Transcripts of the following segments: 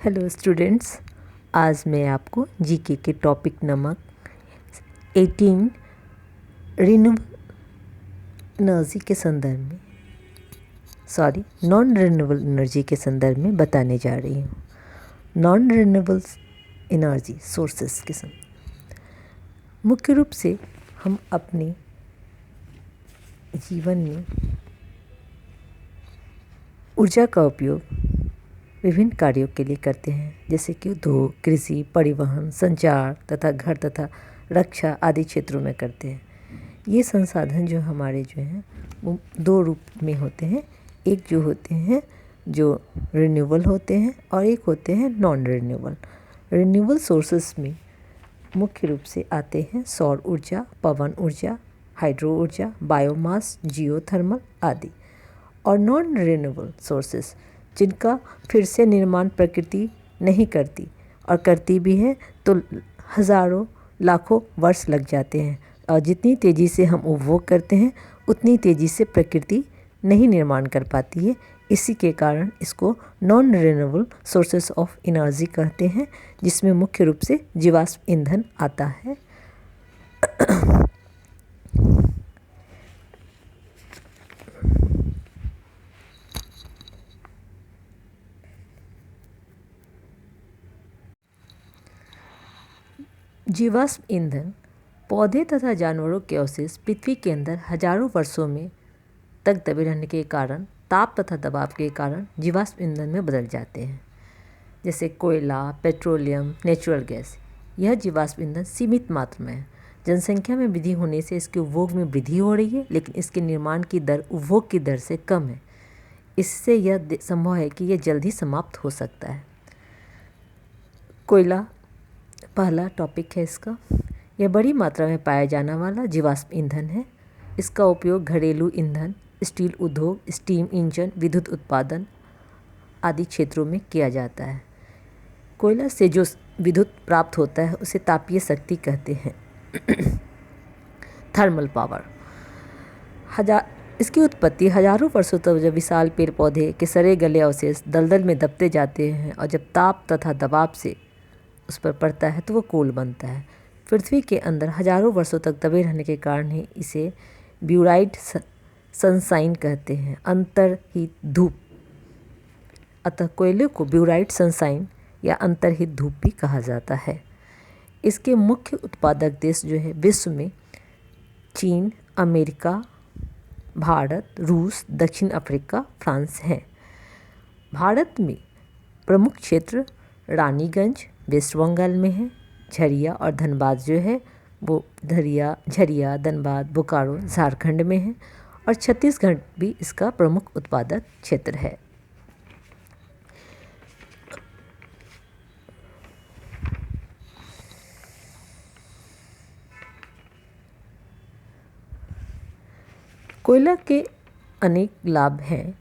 Hello students, आज मैं आपको जीके के टॉपिक नंबर 18 रिन्यूएबल एनर्जी के संदर्भ में नॉन रिन्यूएबल एनर्जी के संदर्भ में बताने जा रही हूँ। नॉन रिन्यूएबल एनर्जी सोर्सेस के संदर्भ मुख्य रूप से हम अपने जीवन में ऊर्जा का उपयोग विभिन्न कार्यों के लिए करते हैं, जैसे कि उद्योग, कृषि, परिवहन, संचार तथा घर तथा रक्षा आदि क्षेत्रों में करते हैं। ये संसाधन जो हमारे जो हैं वो दो रूप में होते हैं। एक जो होते हैं जो रिन्यूएबल होते हैं और एक होते हैं नॉन रिन्यूएबल। रिन्यूएबल सोर्सेस में मुख्य रूप से आते हैं सौर ऊर्जा, पवन ऊर्जा, हाइड्रो ऊर्जा, बायोमास, जियोथर्मल आदि। और नॉन रिन्यूएबल सोर्सेस जिनका फिर से निर्माण प्रकृति नहीं करती, और करती भी है तो हज़ारों लाखों वर्ष लग जाते हैं, और जितनी तेज़ी से हम उपभोग करते हैं उतनी तेज़ी से प्रकृति नहीं निर्माण कर पाती है। इसी के कारण इसको non renewable sources of energy कहते हैं, जिसमें मुख्य रूप से जीवाश्म ईंधन आता है। जीवाश्म ईंधन पौधे तथा जानवरों के अवशेष पृथ्वी के अंदर हजारों वर्षों में तक दबे रहने के कारण ताप तथा दबाव के कारण जीवाश्म ईंधन में बदल जाते हैं, जैसे कोयला, पेट्रोलियम, नेचुरल गैस। यह जीवाश्म ईंधन सीमित मात्रा में है। जनसंख्या में वृद्धि होने से इसके उपभोग में वृद्धि हो रही है, लेकिन इसके निर्माण की दर उपभोग की दर से कम है। इससे यह संभव है कि यह जल्द ही समाप्त हो सकता है। कोयला पहला टॉपिक है इसका। यह बड़ी मात्रा में पाया जाने वाला जीवाश्म ईंधन है। इसका उपयोग घरेलू ईंधन, स्टील उद्योग, स्टीम इंजन, विद्युत उत्पादन आदि क्षेत्रों में किया जाता है। कोयला से जो विद्युत प्राप्त होता है उसे तापीय शक्ति कहते हैं। Thermal power. इसकी उत्पत्ति हजारों वर्षों तक जब विशाल पेड़ पौधे के सड़े गले अवशेष दलदल में दबते जाते हैं और जब ताप तथा दबाव से उस पर पड़ता है तो वो कोल बनता है। पृथ्वी के अंदर हजारों वर्षों तक दबे रहने के कारण ही इसे ब्यूराइट सनशाइन कहते हैं, अंतर्हित धूप। अतः कोयले को ब्यूराइट सनशाइन या अंतर्हित धूप भी कहा जाता है। इसके मुख्य उत्पादक देश जो है विश्व में चीन, अमेरिका, भारत, रूस, दक्षिण अफ्रीका, फ्रांस हैं। भारत में प्रमुख क्षेत्र रानीगंज वेस्ट बंगाल में है। झरिया और धनबाद जो है वो झरिया, धनबाद, बोकारो झारखंड में है, और छत्तीसगढ़ भी इसका प्रमुख उत्पादक क्षेत्र है। कोयला के अनेक लाभ हैं,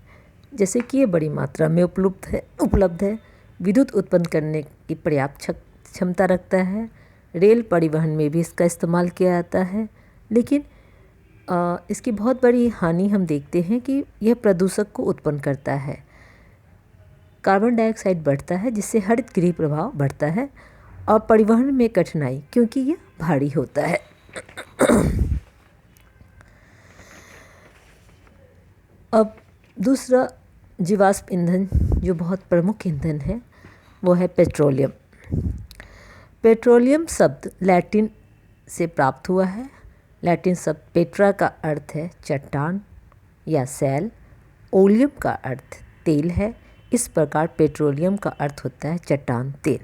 जैसे कि ये बड़ी मात्रा में उपलब्ध है, विद्युत उत्पन्न करने की पर्याप्त क्षमता रखता है, रेल परिवहन में भी इसका इस्तेमाल किया जाता है। लेकिन इसकी बहुत बड़ी हानि हम देखते हैं कि यह प्रदूषक को उत्पन्न करता है। कार्बन डाइऑक्साइड बढ़ता है, जिससे हरित गृह प्रभाव बढ़ता है, और परिवहन में कठिनाई, क्योंकि यह भारी होता है। अब दूसरा जीवाश्म ईंधन जो बहुत प्रमुख ईंधन है वो है पेट्रोलियम। पेट्रोलियम शब्द लैटिन से प्राप्त हुआ है। लैटिन शब्द पेट्रा का अर्थ है चट्टान या सैल, ओलियम का अर्थ तेल है। इस प्रकार पेट्रोलियम का अर्थ होता है चट्टान, तेल।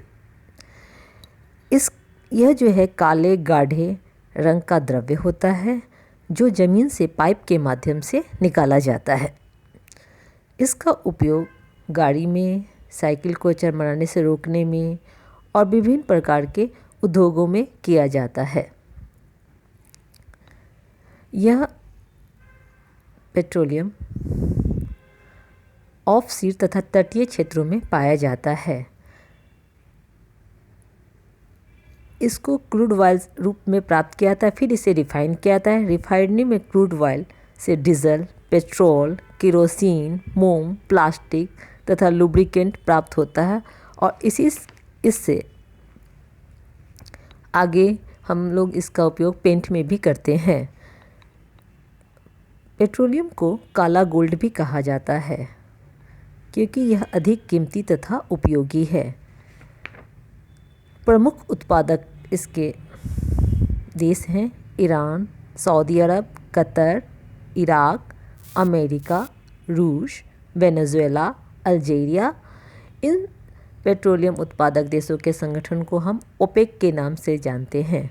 यह जो है काले गाढ़े रंग का द्रव्य होता है जो जमीन से पाइप के माध्यम से निकाला जाता है। इसका उपयोग गाड़ी में, साइकिल को चरमराने से रोकने में और विभिन्न प्रकार के उद्योगों में किया जाता है। यह पेट्रोलियम ऑफ सी तथा तटीय क्षेत्रों में पाया जाता है। इसको क्रूड ऑयल रूप में प्राप्त किया जाता है, फिर इसे रिफाइन किया जाता है। रिफाइनरी में क्रूड ऑयल से डीजल, पेट्रोल, केरोसिन, मोम, प्लास्टिक तथा लुब्रिकेंट प्राप्त होता है, और इससे आगे हम लोग इसका उपयोग पेंट में भी करते हैं। पेट्रोलियम को काला गोल्ड भी कहा जाता है क्योंकि यह अधिक कीमती तथा उपयोगी है। प्रमुख उत्पादक इसके देश हैं ईरान, सऊदी अरब, कतर, इराक, अमेरिका, रूस, वेनेजुएला, अल्जीरिया। इन पेट्रोलियम उत्पादक देशों के संगठन को हम ओपेक के नाम से जानते हैं।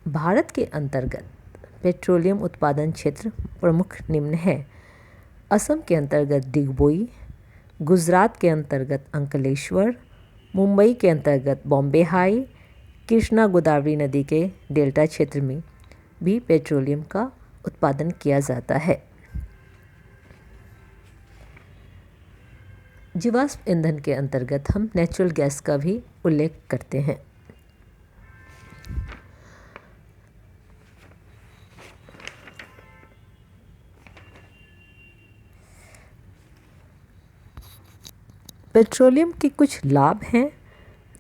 भारत के अंतर्गत पेट्रोलियम उत्पादन क्षेत्र प्रमुख निम्न है। असम के अंतर्गत दिग्बोई, गुजरात के अंतर्गत अंकलेश्वर, मुंबई के अंतर्गत बॉम्बे हाई, कृष्णा गोदावरी नदी के डेल्टा क्षेत्र में भी पेट्रोलियम का उत्पादन किया जाता है। जीवाश्म ईंधन के अंतर्गत हम नेचुरल गैस का भी उल्लेख करते हैं। पेट्रोलियम के कुछ लाभ हैं,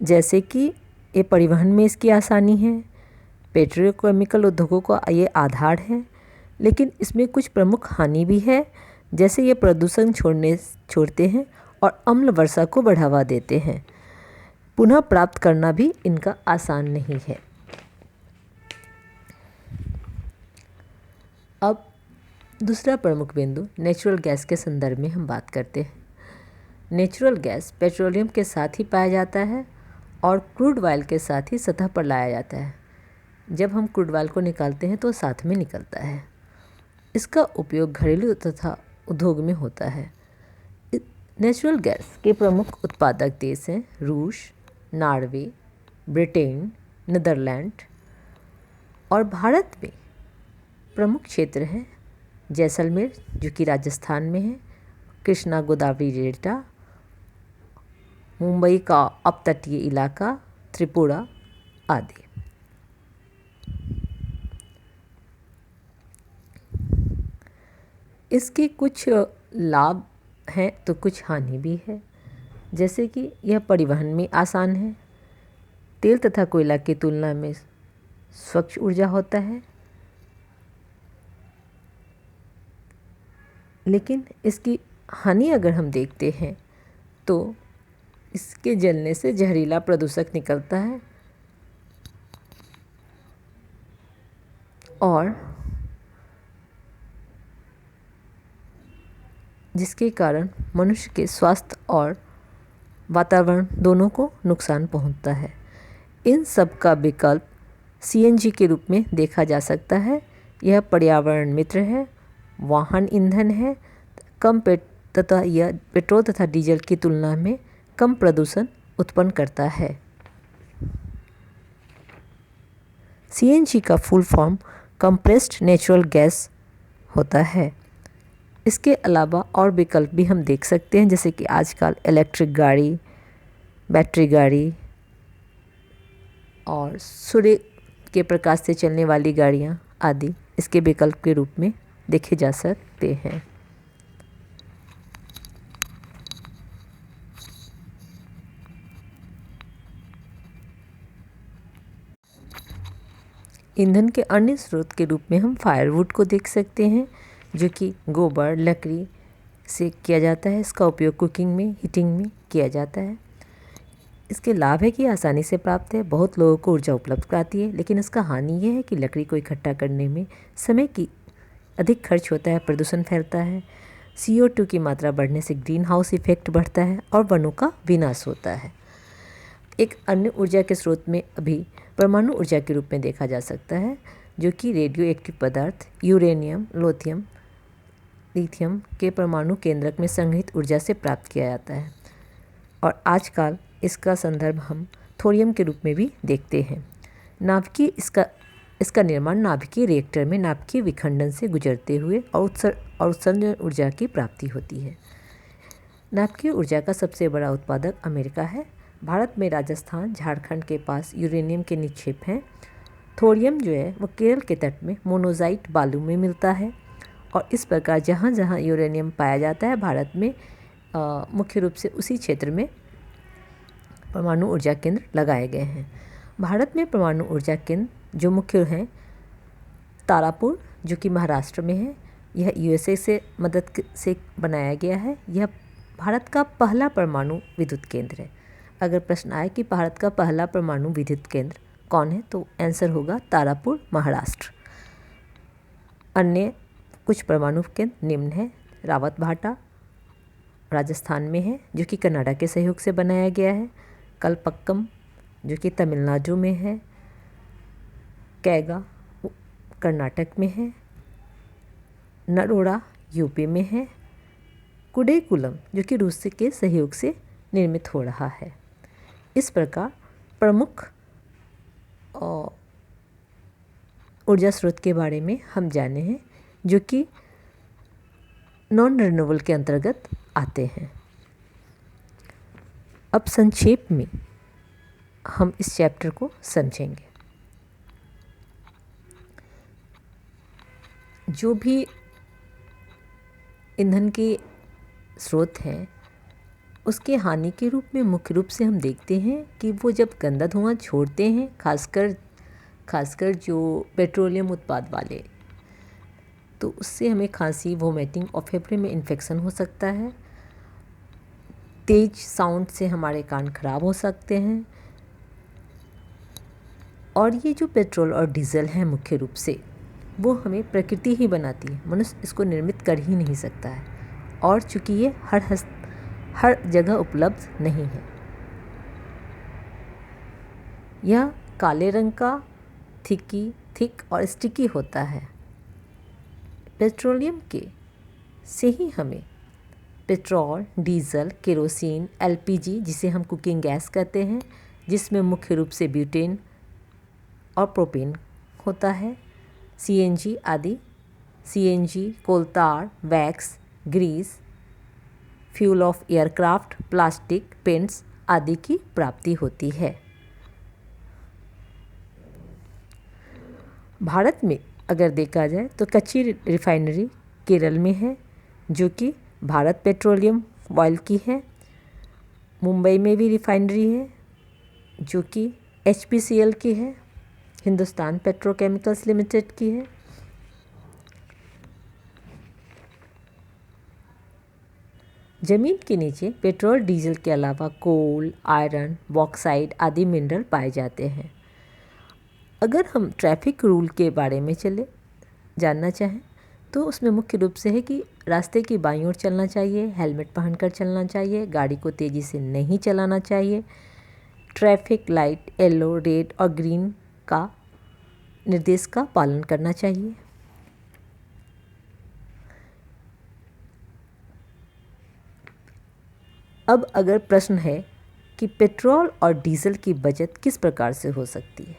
जैसे कि ये परिवहन में इसकी आसानी है। पेट्रोकेमिकल उद्योगों का ये आधार है, लेकिन इसमें कुछ प्रमुख हानि भी है, जैसे ये प्रदूषण छोड़ते हैं और अम्ल वर्षा को बढ़ावा देते हैं। पुनः प्राप्त करना भी इनका आसान नहीं है। अब दूसरा प्रमुख बिंदु नेचुरल गैस के संदर्भ में हम बात करते हैं। नेचुरल गैस पेट्रोलियम के साथ ही पाया जाता है और क्रूड ऑयल के साथ ही सतह पर लाया जाता है। जब हम क्रूड ऑयल को निकालते हैं तो साथ में निकलता है। इसका उपयोग घरेलू तथा उद्योग में होता है। नेचुरल गैस के प्रमुख उत्पादक देश हैं रूस, नॉर्वे, ब्रिटेन, नीदरलैंड। और भारत में प्रमुख क्षेत्र है जैसलमेर, जो कि राजस्थान में है, कृष्णा गोदावरी डेल्टा, मुंबई का अपतटीय इलाका, त्रिपुरा आदि। इसके कुछ लाभ हैं तो कुछ हानि भी है, जैसे कि यह परिवहन में आसान है। तेल तथा कोयला की तुलना में स्वच्छ ऊर्जा होता है, लेकिन इसकी हानि अगर हम देखते हैं तो इसके जलने से जहरीला प्रदूषक निकलता है और जिसके कारण मनुष्य के स्वास्थ्य और वातावरण दोनों को नुकसान पहुंचता है। इन सब का विकल्प सीएनजी के रूप में देखा जा सकता है। यह पर्यावरण मित्र है, वाहन ईंधन है, तथा यह पेट्रोल तथा डीजल की तुलना में कम प्रदूषण उत्पन्न करता है। सीएनजी का full form compressed natural gas होता है। इसके अलावा और विकल्प भी हम देख सकते हैं, जैसे कि आजकल इलेक्ट्रिक गाड़ी, बैटरी गाड़ी और सूर्य के प्रकाश से चलने वाली गाड़ियां आदि इसके विकल्प के रूप में देखे जा सकते हैं। ईंधन के अन्य स्रोत के रूप में हम फायरवुड को देख सकते हैं, जो कि गोबर, लकड़ी से किया जाता है। इसका उपयोग कुकिंग में, हीटिंग में किया जाता है। इसके लाभ है कि आसानी से प्राप्त है, बहुत लोगों को ऊर्जा उपलब्ध कराती है, लेकिन इसका हानि ये है कि लकड़ी को इकट्ठा करने में समय की अधिक खर्च होता है, प्रदूषण फैलता है, CO2 की मात्रा बढ़ने से ग्रीन हाउस इफेक्ट बढ़ता है और वनों का विनाश होता है। एक अन्य ऊर्जा के स्रोत में अभी परमाणु ऊर्जा के रूप में देखा जा सकता है, जो कि रेडियो एक्टिव पदार्थ यूरेनियम, लिथियम के परमाणु केंद्रक में संग्रहित ऊर्जा से प्राप्त किया जाता है। और आजकल इसका संदर्भ हम थोरियम के रूप में भी देखते हैं। नाभिकीय इसका निर्माण नाभिकीय रिएक्टर में नाभिकीय विखंडन से गुजरते हुए और उत्सर्जन ऊर्जा की प्राप्ति होती है। नाभिकीय ऊर्जा का सबसे बड़ा उत्पादक अमेरिका है। भारत में राजस्थान, झारखंड के पास यूरेनियम के निक्षेप हैं। थोरियम जो है वो केरल के तट में मोनोज़ाइट बालू में मिलता है और इस प्रकार जहाँ जहाँ यूरेनियम पाया जाता है भारत में मुख्य रूप से उसी क्षेत्र में परमाणु ऊर्जा केंद्र लगाए गए हैं। भारत में परमाणु ऊर्जा केंद्र जो मुख्य हैं, तारापुर जो कि महाराष्ट्र में है, यह यूएसए से मदद से बनाया गया है। यह भारत का पहला परमाणु विद्युत केंद्र है। अगर प्रश्न आए कि भारत का पहला परमाणु विद्युत केंद्र कौन है, तो आंसर होगा तारापुर, महाराष्ट्र। अन्य कुछ परमाणु केंद्र निम्न है। रावतभाटा राजस्थान में है जो कि कनाडा के सहयोग से बनाया गया है। कलपक्कम जो कि तमिलनाडु में है। कैगा कर्नाटक में है। नरोड़ा यूपी में है। कुडेकुलम जो कि रूस के सहयोग से निर्मित हो रहा है। इस प्रकार प्रमुख ऊर्जा स्रोत के बारे में हम जाने हैं जो कि नॉन रिन्यूएबल के अंतर्गत आते हैं। अब संक्षेप में हम इस चैप्टर को समझेंगे। जो भी ईंधन के स्रोत हैं उसके हानि के रूप में मुख्य रूप से हम देखते हैं कि वो जब गंदा धुआं छोड़ते हैं, खासकर जो पेट्रोलियम उत्पाद वाले, तो उससे हमें खांसी, वोमिटिंग और फेफड़े में इन्फेक्शन हो सकता है। तेज साउंड से हमारे कान खराब हो सकते हैं। और ये जो पेट्रोल और डीजल है मुख्य रूप से वो हमें प्रकृति ही बनाती है, मनुष्य इसको निर्मित कर ही नहीं सकता है। और चूँकि ये हर जगह उपलब्ध नहीं है। यह काले रंग का थिक और स्टिकी होता है। पेट्रोलियम के से ही हमें पेट्रोल, डीजल, केरोसिन, एलपीजी जिसे हम कुकिंग गैस कहते हैं, जिसमें मुख्य रूप से ब्यूटेन और प्रोपेन होता है, सीएनजी आदि, सीएनजी, कोलतार, wax, grease, fuel of aircraft, plastic, paints आदि की प्राप्ति होती है। भारत में अगर देखा जाए तो कच्ची रिफाइनरी केरल में है जो कि भारत पेट्रोलियम ऑयल की है। मुंबई में भी रिफाइनरी है जो कि एचपीसीएल की है, हिंदुस्तान पेट्रोकेमिकल्स लिमिटेड की है। जमीन के नीचे पेट्रोल, डीजल के अलावा कोल, आयरन, बॉक्साइट आदि मिनरल पाए जाते हैं। अगर हम ट्रैफिक रूल के बारे में जानना चाहें तो उसमें मुख्य रूप से है कि रास्ते की बाईं ओर चलना चाहिए, हेलमेट पहनकर चलना चाहिए, गाड़ी को तेज़ी से नहीं चलाना चाहिए, ट्रैफिक लाइट येलो, रेड और ग्रीन का निर्देश का पालन करना चाहिए। अब अगर प्रश्न है कि पेट्रोल और डीजल की बचत किस प्रकार से हो सकती है,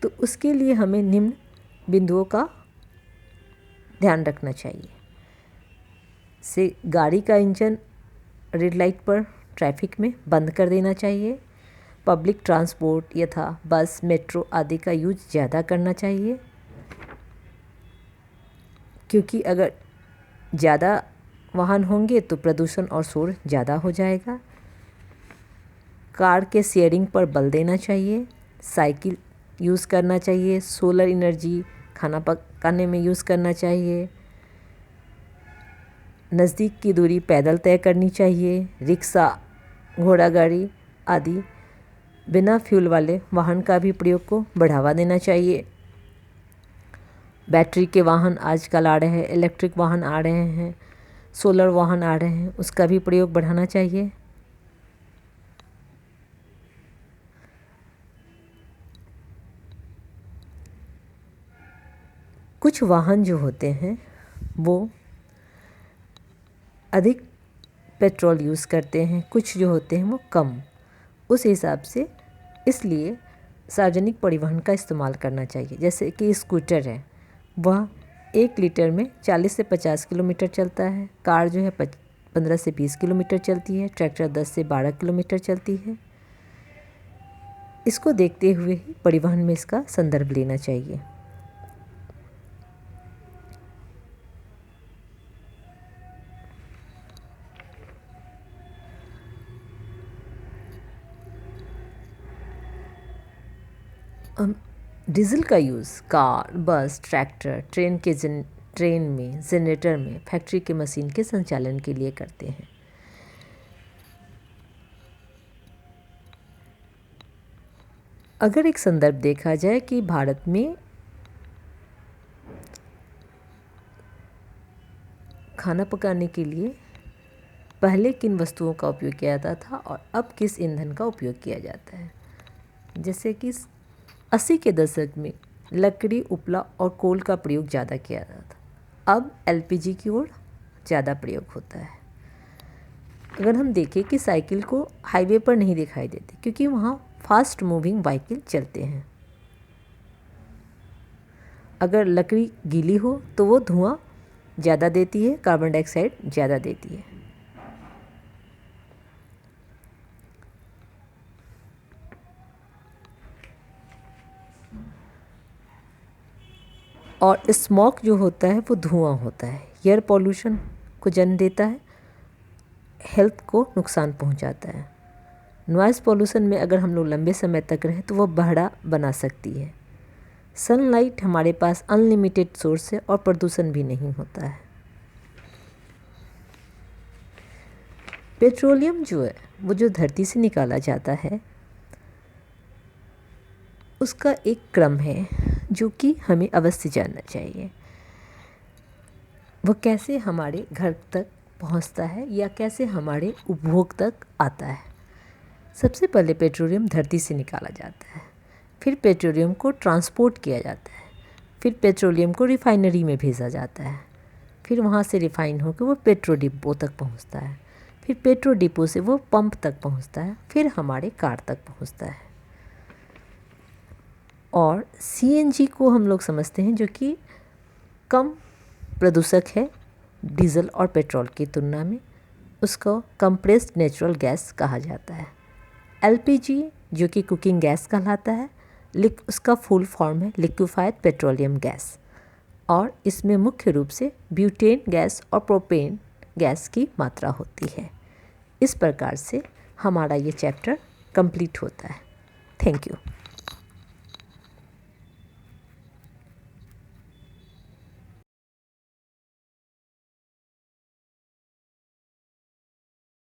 तो उसके लिए हमें निम्न बिंदुओं का ध्यान रखना चाहिए। से गाड़ी का इंजन रेड लाइट पर ट्रैफिक में बंद कर देना चाहिए। पब्लिक ट्रांसपोर्ट यथा बस, मेट्रो आदि का यूज ज़्यादा करना चाहिए, क्योंकि अगर ज़्यादा वाहन होंगे तो प्रदूषण और शोर ज़्यादा हो जाएगा। कार के शेयरिंग पर बल देना चाहिए। साइकिल यूज़ करना चाहिए। सोलर एनर्जी खाना पकाने में यूज़ करना चाहिए। नज़दीक की दूरी पैदल तय करनी चाहिए। रिक्शा, घोड़ा गाड़ी आदि बिना फ्यूल वाले वाहन का भी प्रयोग को बढ़ावा देना चाहिए। बैटरी के वाहन आजकल आ रहे हैं, इलेक्ट्रिक वाहन आ रहे हैं, सोलर वाहन आ रहे हैं, उसका भी प्रयोग बढ़ाना चाहिए। कुछ वाहन जो होते हैं वो अधिक पेट्रोल यूज़ करते हैं, कुछ जो होते हैं वो कम। उस हिसाब से इसलिए सार्वजनिक परिवहन का इस्तेमाल करना चाहिए। जैसे कि स्कूटर है, वह 1 लीटर में 40 से 50 किलोमीटर चलता है। कार जो है 15 से 20 किलोमीटर चलती है। ट्रैक्टर 10 से 12 किलोमीटर चलती है। इसको देखते हुए ही परिवहन में इसका संदर्भ लेना चाहिए। डीजल का यूज़ कार, बस, ट्रैक्टर, ट्रेन में, जनरेटर में, फैक्ट्री के मशीन के संचालन के लिए करते हैं। अगर एक संदर्भ देखा जाए कि भारत में खाना पकाने के लिए पहले किन वस्तुओं का उपयोग किया जाता था और अब किस ईंधन का उपयोग किया जाता है, जैसे कि 80 के दशक में लकड़ी, उपला और कोल का प्रयोग ज़्यादा किया जाता था। अब एलपीजी की ओर ज़्यादा प्रयोग होता है। अगर हम देखें कि साइकिल को हाईवे पर नहीं दिखाई देती क्योंकि वहाँ फास्ट मूविंग व्हीकल चलते हैं। अगर लकड़ी गीली हो तो वो धुआं ज़्यादा देती है, कार्बन डाइऑक्साइड ज़्यादा देती है। और स्मोक जो होता है वो धुआं होता है, एयर पॉल्यूशन को जन्म देता है, हेल्थ को नुकसान पहुंचाता है। नॉइज़ पॉल्यूशन में अगर हम लोग लंबे समय तक रहें तो वह बहरा बना सकती है। सनलाइट हमारे पास अनलिमिटेड सोर्स है और प्रदूषण भी नहीं होता है। पेट्रोलियम जो है वो जो धरती से निकाला जाता है उसका एक क्रम है जो कि हमें अवश्य जानना चाहिए। वह कैसे हमारे घर तक पहुंचता है या कैसे हमारे उपभोग तक आता है। सबसे पहले पेट्रोलियम धरती से निकाला जाता है, फिर पेट्रोलियम को ट्रांसपोर्ट किया जाता है, फिर पेट्रोलियम को रिफाइनरी में भेजा जाता है, फिर वहाँ से रिफाइन होकर वो पेट्रो डिपो तक पहुँचता है, फिर पेट्रो डिपो से वो पंप तक पहुँचता है, फिर हमारे कार तक पहुँचता है। और सीएनजी को हम लोग समझते हैं जो कि कम प्रदूषक है डीजल और पेट्रोल की तुलना में, उसको कंप्रेस्ड नेचुरल गैस कहा जाता है। एलपीजी जो कि कुकिंग गैस कहलाता है, उसका फुल फॉर्म है लिक्विफाइड पेट्रोलियम गैस, और इसमें मुख्य रूप से ब्यूटेन गैस और प्रोपेन गैस की मात्रा होती है। इस प्रकार से हमारा ये चैप्टर कंप्लीट होता है। Thank you.